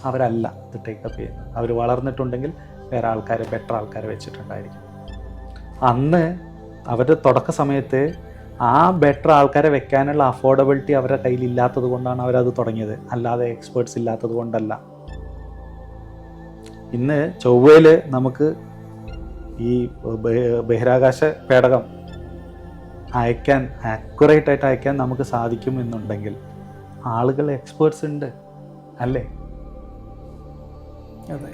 അവരല്ല ഇത് ടേക്കപ്പ് ചെയ്യുന്നത്. അവർ വളർന്നിട്ടുണ്ടെങ്കിൽ വേറെ ആൾക്കാരെ, ബെറ്റർ ആൾക്കാരെ വെച്ചിട്ടുണ്ടായിരിക്കും. അന്ന് അവരുടെ തുടക്ക സമയത്ത് ആ ബെറ്റർ ആൾക്കാരെ വെക്കാനുള്ള അഫോർഡബിലിറ്റി അവരുടെ കയ്യിൽ ഇല്ലാത്തത് കൊണ്ടാണ് അവരത് തുടങ്ങിയത്, അല്ലാതെ എക്സ്പേർട്സ് ഇല്ലാത്തത് കൊണ്ടല്ല. ഇന്ന് ചൊവ്വയിൽ നമുക്ക് ഈ ബഹിരാകാശ പേടകം അയക്കാൻ, ആക്യുറേറ്റ് ആയിട്ട് അയക്കാൻ നമുക്ക് സാധിക്കും എന്നുണ്ടെങ്കിൽ ആളുകൾ എക്സ്പേർട്സ് ഉണ്ട് അല്ലേ? അതെ,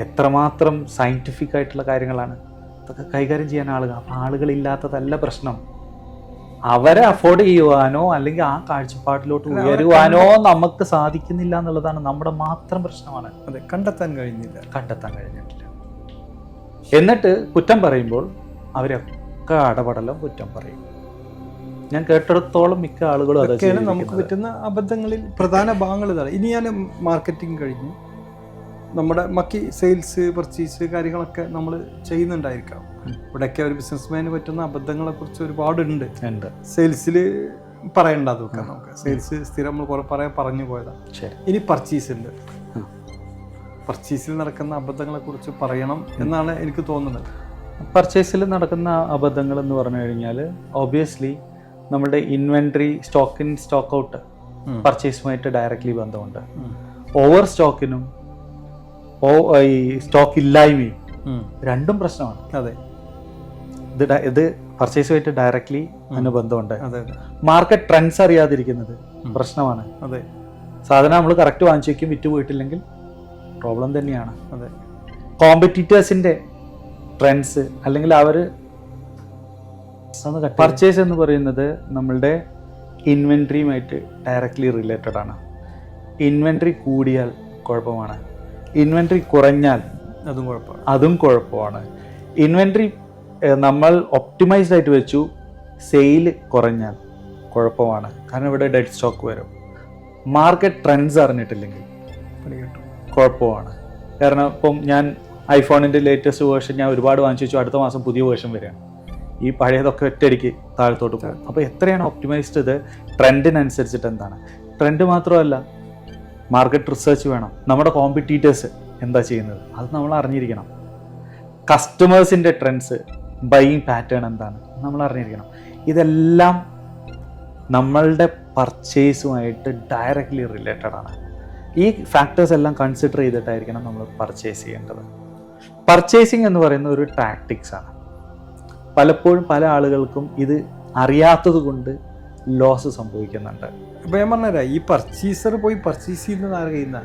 എത്രമാത്രം സയൻറ്റിഫിക് ആയിട്ടുള്ള കാര്യങ്ങളാണ് ഇതൊക്കെ കൈകാര്യം ചെയ്യാൻ ആളുകൾ. അപ്പം ആളുകളില്ലാത്തതല്ല പ്രശ്നം. അവരെ അഫോർഡ് ചെയ്യുവാനോ അല്ലെങ്കിൽ ആ കാഴ്ചപ്പാടിലോട്ട് ഉയരുവാനോ നമുക്ക് സാധിക്കുന്നില്ല എന്നുള്ളതാണ് നമ്മുടെ മാത്രം പ്രശ്നമാണ്. അതെ, കണ്ടെത്താൻ കഴിഞ്ഞിട്ടില്ല. എന്നിട്ട് കുറ്റം പറയുമ്പോൾ അവരൊക്കെ അടപടലം കുറ്റം പറയും. ഞാൻ കേട്ടിടത്തോളം മിക്ക ആളുകളും അതൊക്കെയാണ് നമുക്ക് പറ്റുന്ന അബദ്ധങ്ങളിൽ പ്രധാന ഭാഗങ്ങൾ ഇതാണ്. ഇനി ഞാൻ മാർക്കറ്റിംഗ് കഴിഞ്ഞ് നമ്മുടെ ബാക്കി സെയിൽസ്, പർച്ചേസ് കാര്യങ്ങളൊക്കെ നമ്മൾ ചെയ്യുന്നുണ്ടായിരിക്കാം. ഇവിടെയൊക്കെ ഒരു ബിസിനസ്മാന് പറ്റുന്ന അബദ്ധങ്ങളെ കുറിച്ച് ഒരുപാടുണ്ട്. സെയിൽസിൽ പറയേണ്ട, അതൊക്കെ നമുക്ക് സെയിൽസ് സ്ഥിരം നമ്മൾ കുറെ പറഞ്ഞു പോയതാണ്. ഇനി പർച്ചേസ് ഉണ്ട്. പർച്ചേസിൽ നടക്കുന്ന അബദ്ധങ്ങളെ കുറിച്ച് പറയണം എന്നാണ് എനിക്ക് തോന്നുന്നത്. പർച്ചേസിൽ നടക്കുന്ന അബദ്ധങ്ങൾ എന്ന് പറഞ്ഞു കഴിഞ്ഞാൽ ഒബ്വിയസ്ലി നമ്മുടെ inventory, stock in stock out പർച്ചേസുമായിട്ട് ഡയറക്റ്റ്ലി ബന്ധമുണ്ട്. ഓവർ സ്റ്റോക്കിനും ഈ സ്റ്റോക്ക് ഇല്ലായ്മയും രണ്ടും പ്രശ്നമാണ്. അതെ, ഇത് പർച്ചേസുമായിട്ട് ഡയറക്റ്റ്ലി അതിന് ബന്ധമുണ്ട്. മാർക്കറ്റ് ട്രെൻഡ്സ് അറിയാതിരിക്കുന്നത് പ്രശ്നമാണ്. അതെ, സാധനം നമ്മൾ കറക്റ്റ് വാങ്ങിച്ചു വയ്ക്കും, വിറ്റ് പോയിട്ടില്ലെങ്കിൽ പ്രോബ്ലം തന്നെയാണ്. അതെ, കോമ്പറ്റീറ്റേഴ്സിന്റെ ട്രെൻഡ്സ് അല്ലെങ്കിൽ അവർ പർച്ചേസ് എന്ന് പറയുന്നത് നമ്മളുടെ ഇൻവെൻട്രിയുമായിട്ട് ഡയറക്റ്റ്ലി റിലേറ്റഡ് ആണ്. ഇൻവെൻട്രി കൂടിയാൽ കുഴപ്പമാണ്, ഇൻവെൻട്രി കുറഞ്ഞാൽ അതും കുഴപ്പമാണ്. ഇൻവെൻട്രി നമ്മൾ ഒപ്റ്റിമൈസ്ഡ് ആയിട്ട് വെച്ചു, സെയിൽ കുറഞ്ഞാൽ കുഴപ്പമാണ്, കാരണം ഇവിടെ ഡെഡ് സ്റ്റോക്ക് വരും. മാർക്കറ്റ് ട്രെൻഡ്സ് അറിഞ്ഞിട്ടില്ലെങ്കിൽ കുഴപ്പമാണ്. കാരണം ഇപ്പം ഞാൻ ഐഫോണിൻ്റെ ലേറ്റസ്റ്റ് വേർഷൻ ഞാൻ ഒരുപാട് വാങ്ങിച്ചു വെച്ചു, അടുത്ത മാസം പുതിയ വേർഷൻ വരികയാണ്, ഈ പഴയതൊക്കെ ഒറ്റയടിക്ക് താഴത്തോട്ട് പോകും. അപ്പോൾ എത്രയാണ് ഒപ്റ്റിമൈസ്ഡ്? ഇത് ട്രെൻഡിനനുസരിച്ചിട്ട് എന്താണ്? ട്രെൻഡ് മാത്രമല്ല, മാർക്കറ്റ് റിസർച്ച് വേണം. നമ്മുടെ കോമ്പറ്റീറ്റേഴ്സ് എന്താ ചെയ്യുന്നത് അത് നമ്മൾ അറിഞ്ഞിരിക്കണം. കസ്റ്റമേഴ്സിൻ്റെ ട്രെൻഡ്സ്, ബൈയിങ് പാറ്റേൺ എന്താണ് നമ്മൾ അറിഞ്ഞിരിക്കണം. ഇതെല്ലാം നമ്മളുടെ പർച്ചേസുമായിട്ട് ഡയറക്റ്റ്ലി റിലേറ്റഡ് ആണ്. ഈ ഫാക്ടേഴ്സ് എല്ലാം കൺസിഡർ ചെയ്തിട്ടായിരിക്കണം നമ്മൾ പർച്ചേസ് ചെയ്യേണ്ടത്. പർച്ചേസിങ് എന്ന് പറയുന്ന ഒരു ടാക്ടിക്സ് ആണ്. പലപ്പോഴും പല ആളുകൾക്കും ഇത് അറിയാത്തത് കൊണ്ട് ലോസ് സംഭവിക്കുന്നുണ്ട്. ഇപ്പം ഞാൻ പറഞ്ഞുതരാം, ഈ പർച്ചേസർ പോയി പർച്ചേസ് ചെയ്യുന്നത് ആരുടെ കയ്യിൽ?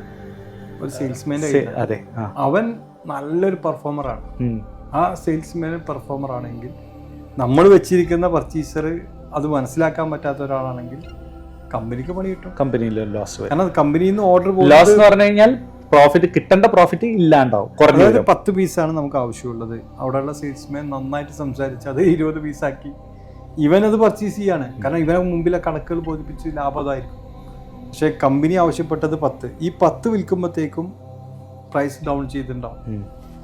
ഒരു സെയിൽസ്മാൻ്റെ. അതെ, അവൻ നല്ലൊരു പെർഫോമറാണ്. ആ സെയിൽസ്മാൻ പെർഫോമർ ആണെങ്കിൽ, നമ്മൾ വെച്ചിരിക്കുന്ന പർച്ചേസർ അത് മനസ്സിലാക്കാൻ പറ്റാത്ത ഒരാളാണെങ്കിൽ കമ്പനിക്ക് പണി കിട്ടും, കമ്പനിയിൽ ലോസ് വരും. കാരണം കമ്പനിയിൽ നിന്ന് ഓർഡർ ലോസ് എന്ന് പറഞ്ഞു കഴിഞ്ഞാൽ പ്രോഫിറ്റ്, കിട്ടേണ്ട പ്രോഫിറ്റ് ഇല്ലാണ്ടാവും. അതായത് 10 പീസാണ് നമുക്ക് ആവശ്യമുള്ളത്, അവിടെയുള്ള സെയിൽസ്മാൻ നന്നായിട്ട് സംസാരിച്ച് അത് 20 പീസാക്കി ഇവനത് പർച്ചേസ് ചെയ്യാണ്. കാരണം ഇവനെ മുമ്പിലെ കണക്കുകൾ ബോധിപ്പിച്ച് ലാഭമായിരിക്കും. പക്ഷേ കമ്പനി ആവശ്യപ്പെട്ടത് 10. ഈ 10 വിൽക്കുമ്പോഴത്തേക്കും പ്രൈസ് ഡൗൺ ചെയ്തിട്ടുണ്ടാവും.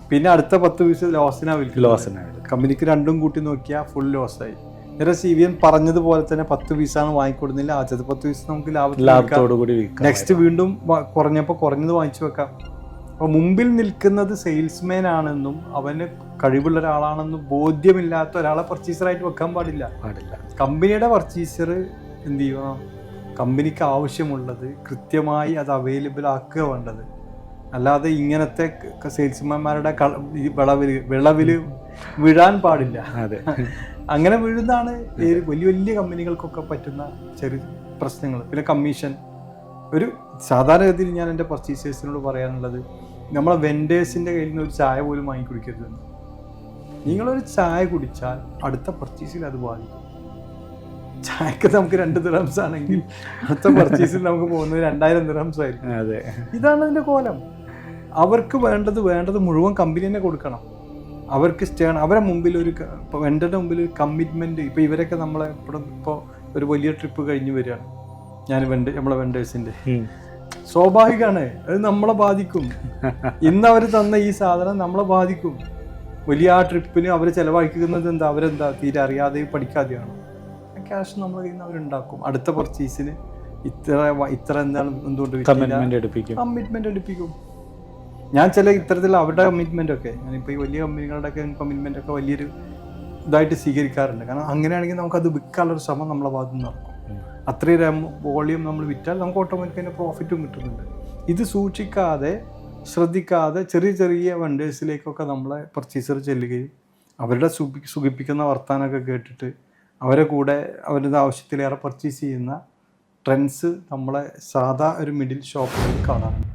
പിന്നെ അടുത്ത 10 പീസ് ലോസിനാണ് വിൽക്കുന്നത്. കമ്പനിക്ക് രണ്ടും കൂട്ടി നോക്കിയാൽ ഫുൾ ലോസായി. നേരെ CVN പറഞ്ഞതുപോലെ തന്നെ 10 പീസാണ് വാങ്ങിക്കൊടുന്നില്ല, ആദ്യത്തെ 10 പീസ് നമുക്ക് ലാഭത്തോടുകൂടി നെക്സ്റ്റ് വീണ്ടും കുറഞ്ഞപ്പോൾ കുറഞ്ഞത് വാങ്ങിച്ചു വെക്കാം. അപ്പോൾ മുമ്പിൽ നിൽക്കുന്നത് സെയിൽസ്മാൻ ആണെന്നും അവന് കഴിവുള്ള ഒരാളാണെന്നും ബോധ്യമില്ലാത്ത ഒരാളെ പർച്ചേസറായിട്ട് വെക്കാൻ പാടില്ല. കമ്പനിയുടെ പർച്ചേസർ എന്ത് ചെയ്യണം? കമ്പനിക്ക് ആവശ്യമുള്ളത് കൃത്യമായി അത് അവൈലബിൾ ആക്കുക വേണ്ടത്. അല്ലാതെ ഇങ്ങനത്തെ സെയിൽസ്മാൻമാരുടെ വിളവിൽ വീഴാൻ പാടില്ല. അങ്ങനെ വീഴുന്നതാണ് വലിയ വലിയ കമ്പനികൾക്കൊക്കെ പറ്റുന്ന ചെറിയ പ്രശ്നങ്ങൾ. പിന്നെ കമ്മീഷൻ. ഒരു സാധാരണഗതിയിൽ ഞാൻ എൻ്റെ പർച്ചേസേഴ്സിനോട് പറയാനുള്ളത്, നമ്മളെ വെൻഡേഴ്സിൻ്റെ കയ്യിൽ നിന്ന് ഒരു ചായ പോലും വാങ്ങിക്കുടിക്കരുത്. നിങ്ങളൊരു ചായ കുടിച്ചാൽ അടുത്ത പർച്ചേസിൽ അത് ബാധിക്കും. ചായക്ക് നമുക്ക് 2 ദിർഹംസ് ആണെങ്കിൽ അടുത്ത പർച്ചേസിൽ നമുക്ക് പോകുന്നത് 2000 ദിർഹംസ് ആയിരിക്കും. ഇതാണ് അതിൻ്റെ കോലം. അവർക്ക് വേണ്ടത് മുഴുവൻ കമ്പനി തന്നെ കൊടുക്കണം. അവർക്ക് അവരെ മുമ്പിൽ ഇപ്പോൾ വെണ്ടറുടെ മുമ്പിൽ ഒരു കമ്മിറ്റ്മെൻറ്റ്. ഇപ്പോൾ ഇവരൊക്കെ നമ്മളെ ഇപ്പോൾ ഒരു വലിയ ട്രിപ്പ് കഴിഞ്ഞ് വരികയാണ്, നമ്മളെ വെണ്ടേഴ്സിൻ്റെ. സ്വാഭാവികമാണ്, അത് നമ്മളെ ബാധിക്കും. ഇന്ന് അവർ തന്ന ഈ സാധനം നമ്മളെ ബാധിക്കും. വലിയ ആ ട്രിപ്പിന് അവർ ചിലവഴിക്കുന്നത് എന്താ? അവരെന്താ തീരെ അറിയാതെയും പഠിക്കാതെയാണ്. ക്യാഷ് നമ്മളെ കയ്യിൽ നിന്ന് അവരുണ്ടാക്കും. അടുത്ത പർച്ചേസിന് ഇത്ര എന്താണ് എന്തുകൊണ്ട് കമ്മിറ്റ്മെന്റ് എടുപ്പിക്കും. കമ്മിറ്റ്മെന്റ് എടുപ്പിക്കും. ഞാൻ ചില ഇത്തരത്തിൽ അവരുടെ കമ്മിറ്റ്മെന്റ് ഒക്കെ ഞാനിപ്പോൾ ഈ വലിയ കമ്പനികളുടെ ഒക്കെ കമ്മിറ്റ്മെന്റ് ഒക്കെ വലിയൊരു ഇതായിട്ട് സ്വീകരിക്കാറുണ്ട്. കാരണം അങ്ങനെയാണെങ്കിൽ നമുക്കത് വിൽക്കാനുള്ളൊരു ശ്രമം നമ്മളെ ഭാഗത്ത് നിന്ന് നടക്കും. അത്രയും വോളിയം നമ്മൾ വിറ്റാൽ നമുക്ക് ഓട്ടോമാറ്റിക് അതിൻ്റെ പ്രോഫിറ്റും കിട്ടുന്നുണ്ട്. ഇത് സൂക്ഷിക്കാതെ ശ്രദ്ധിക്കാതെ ചെറിയ ചെറിയ വെണ്ടേഴ്സിലേക്കൊക്കെ നമ്മളെ പർച്ചേസർ ചെല്ലുകയും അവരുടെ സുഖിപ്പിക്കുന്ന വർത്താനമൊക്കെ കേട്ടിട്ട് അവരെ കൂടെ അവരുടെ ആവശ്യത്തിലേറെ പർച്ചേസ് ചെയ്യുന്ന ട്രെൻഡ്സ് നമ്മളെ സാധാ ഒരു മിഡിൽ ഷോപ്പിൽ കാണാറുണ്ട്.